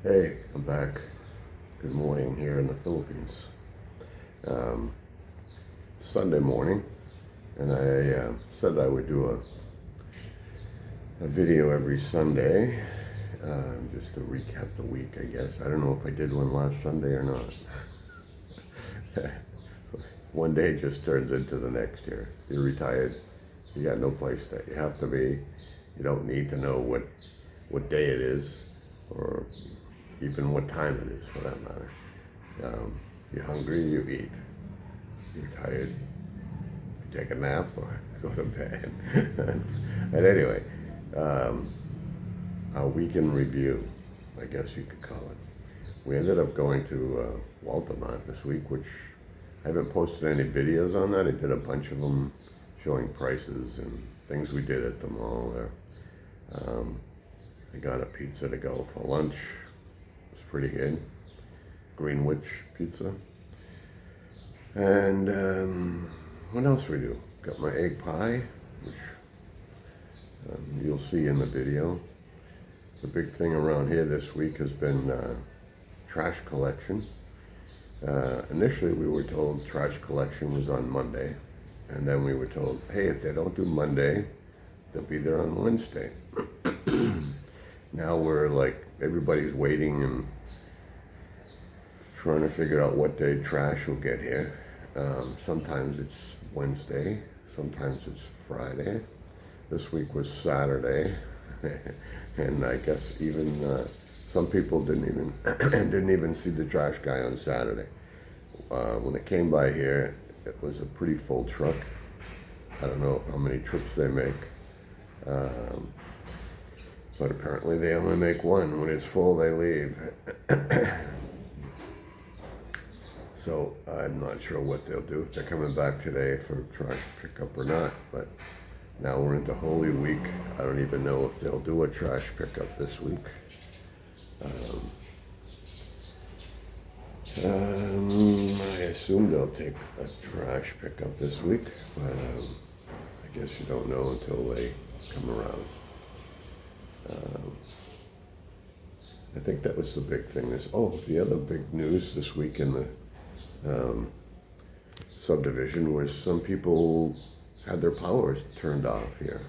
Hey, I'm back. Good morning here in the Philippines. Um, Sunday morning, and I said I would do a video every Sunday, just to recap the week, I guess. I don't know if I did one last Sunday or not. One day just turns into the next here. You're retired. You got no place that you have to be. You don't need to know what day it is, or even what time it is for that matter. You're hungry, you eat. You're tired, you take a nap or go to bed. And anyway, um, our weekend review, I guess you could call it. We ended up going to Walmart this week, which I haven't posted any videos on that. I did a bunch of them showing prices and things we did at the mall there. I got a pizza to go for lunch. It was pretty good. Greenwich pizza. And what else we do? Got my egg pie, which you'll see in the video. The big thing around here this week has been trash collection. Initially we were told trash collection was on Monday, and then we were told, hey, if they don't do Monday, they'll be there on Wednesday. Now we're like, everybody's waiting and trying to figure out what day trash will get here. Sometimes it's Wednesday, sometimes it's Friday. This week was Saturday, and I guess even some people didn't even see the trash guy on Saturday. When it came by here, it was a pretty full truck. I don't know how many trips they make, but apparently they only make one. When it's full, they leave. So I'm not sure what they'll do, if they're coming back today for trash pickup or not. But now we're into Holy Week. I don't even know if they'll do a trash pickup this week. I assume they'll take a trash pickup this week, but I guess you don't know until they come around. I think that was the big thing. The other big news this week in the subdivision was some people had their power turned off here.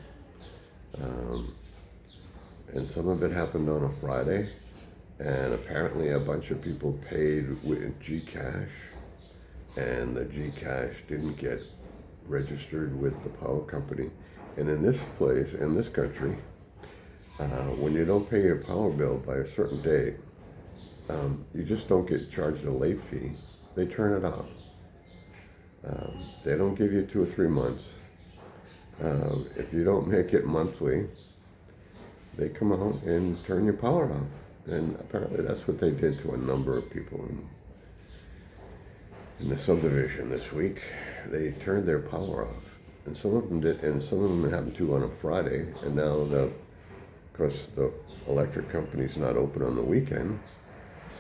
And some of it happened on a Friday, and apparently a bunch of people paid with Gcash, and the Gcash didn't get registered with the power company. And in this place, in this country, when you don't pay your power bill by a certain date, you just don't get charged a late fee. They turn it off. They don't give you 2 or 3 months. If you don't make it monthly, they come out and turn your power off. And apparently that's what they did to a number of people in the subdivision this week. They turned their power off. And some of them did, and some of them happened to on a Friday. And now, of course, the electric company's not open on the weekend.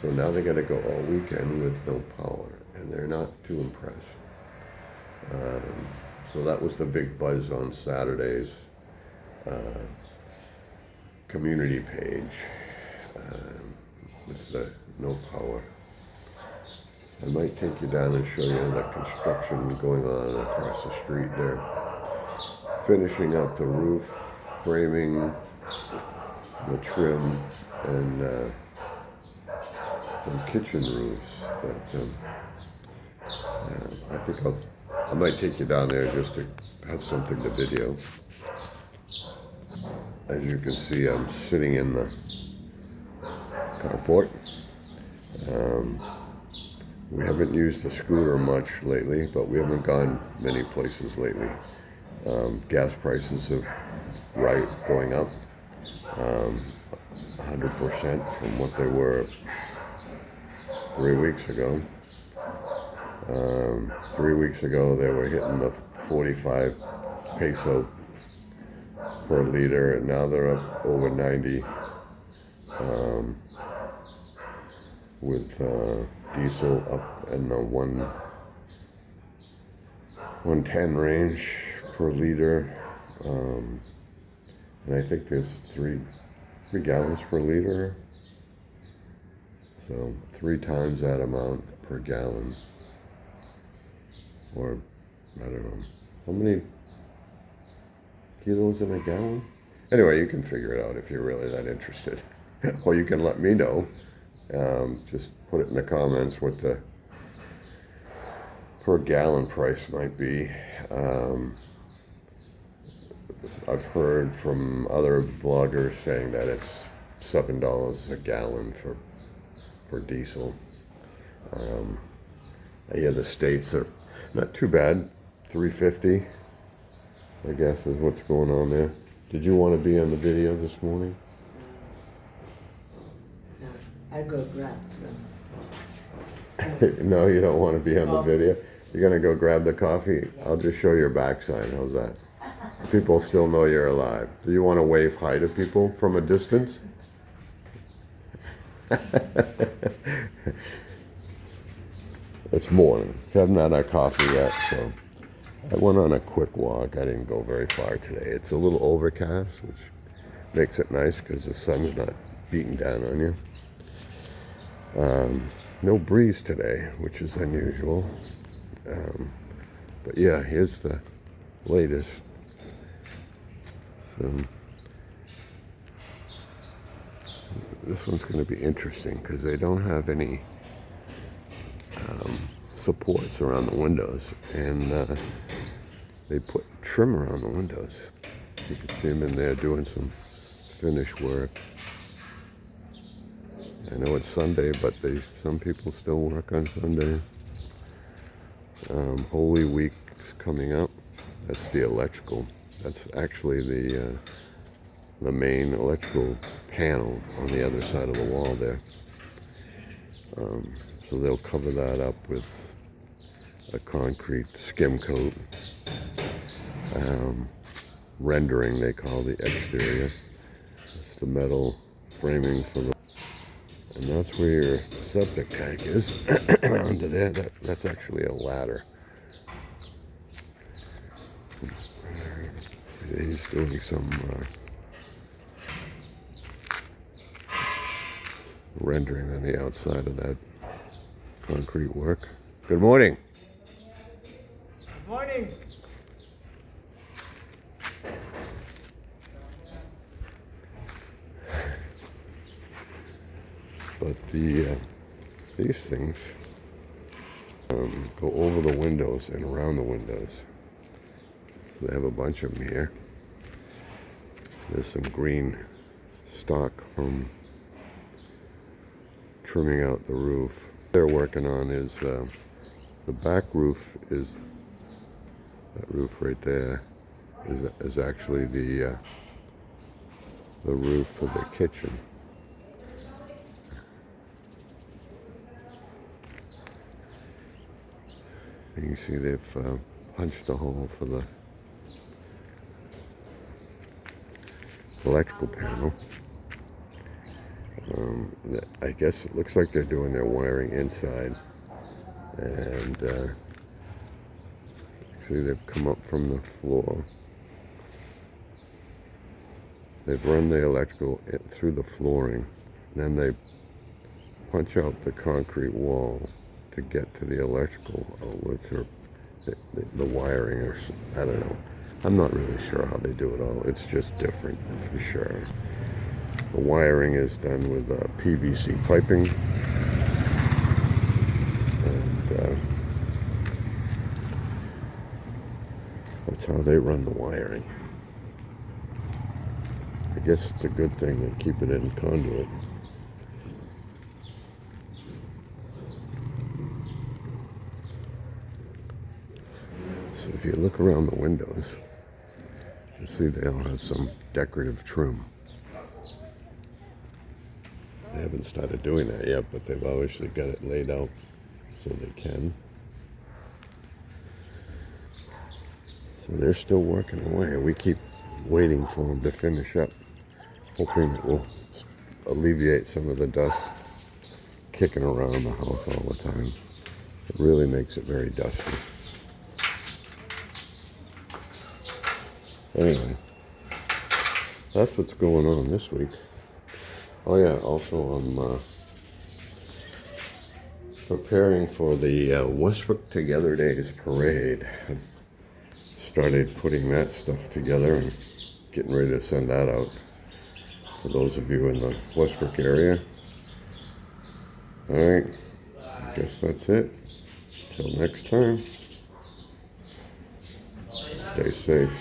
So now they got to go all weekend with no power, and they're not too impressed. So that was the big buzz on Saturday's community page. It's the no power. I might take you down and show you the construction going on across the street there. Finishing up the roof, framing, the trim, and some kitchen roofs. But I think I might take you down there just to have something to video. As you can see, I'm sitting in the carport. We haven't used the scooter much lately, but we haven't gone many places lately. Gas prices have going up 100% from what they were 3 weeks ago. 3 weeks ago, they were hitting the 45 peso per liter, and now they're up over 90, with diesel up in the 110 range per liter, and I think there's 3 gallons per liter. So 3 times that amount per gallon. Or, I don't know, how many kilos in a gallon? Anyway, you can figure it out if you're really that interested. Or you can let me know. Just put it in the comments what the per gallon price might be. I've heard from other vloggers saying that it's $7 a gallon for diesel. I hear the States are not too bad, $3.50, I guess is what's going on there. Did you want to be on the video this morning? No, I go grab some. No, you don't want to be on the Oh. video? You're going to go grab the coffee? I'll just show your backside. How's that? People still know you're alive. Do you want to wave hi to people from a distance? It's morning. Haven't had our coffee yet, so I went on a quick walk. I didn't go very far today. It's a little overcast, which makes it nice because the sun's not beating down on you. No breeze today, which is unusual. But yeah, here's the latest. So this one's going to be interesting because they don't have any supports around the windows, and they put trim around the windows. You can see them in there doing some finish work. I know it's Sunday, but some people still work on Sunday. Holy Week is coming up. That's the electrical. That's actually the main electrical panel on the other side of the wall there. So they'll cover that up with a concrete skim coat. Rendering, they call the exterior. It's the metal framing for the... And that's where your septic tank is. Under there, that's actually a ladder. He's doing some rendering on the outside of that concrete work. Good morning. Good morning. But these things go over the windows and around the windows. They have a bunch of them here. There's some green stock from trimming out the roof. What they're working on is the back roof is that roof right there is actually the roof for the kitchen. You can see they've punched a hole for the electrical panel. I guess it looks like they're doing their wiring inside, and see they've come up from the floor. They've run the electrical through the flooring, and then they punch out the concrete wall to get to the electrical outlets or the wiring, or I don't know. I'm not really sure how they do it all. It's just different for sure. The wiring is done with PVC piping, and that's how they run the wiring. I guess it's a good thing they keep it in conduit. So if you look around the windows, you see they all have some decorative trim. They haven't started doing that yet, but they've obviously got it laid out so they can. So they're still working away. We keep waiting for them to finish up, hoping it will alleviate some of the dust kicking around the house all the time. It really makes it very dusty. Anyway, that's what's going on this week. Oh yeah, also preparing for the Westbrook Together Days parade. I've started putting that stuff together and getting ready to send that out for those of you in the Westbrook area. Alright, I guess that's it. Till next time, stay safe.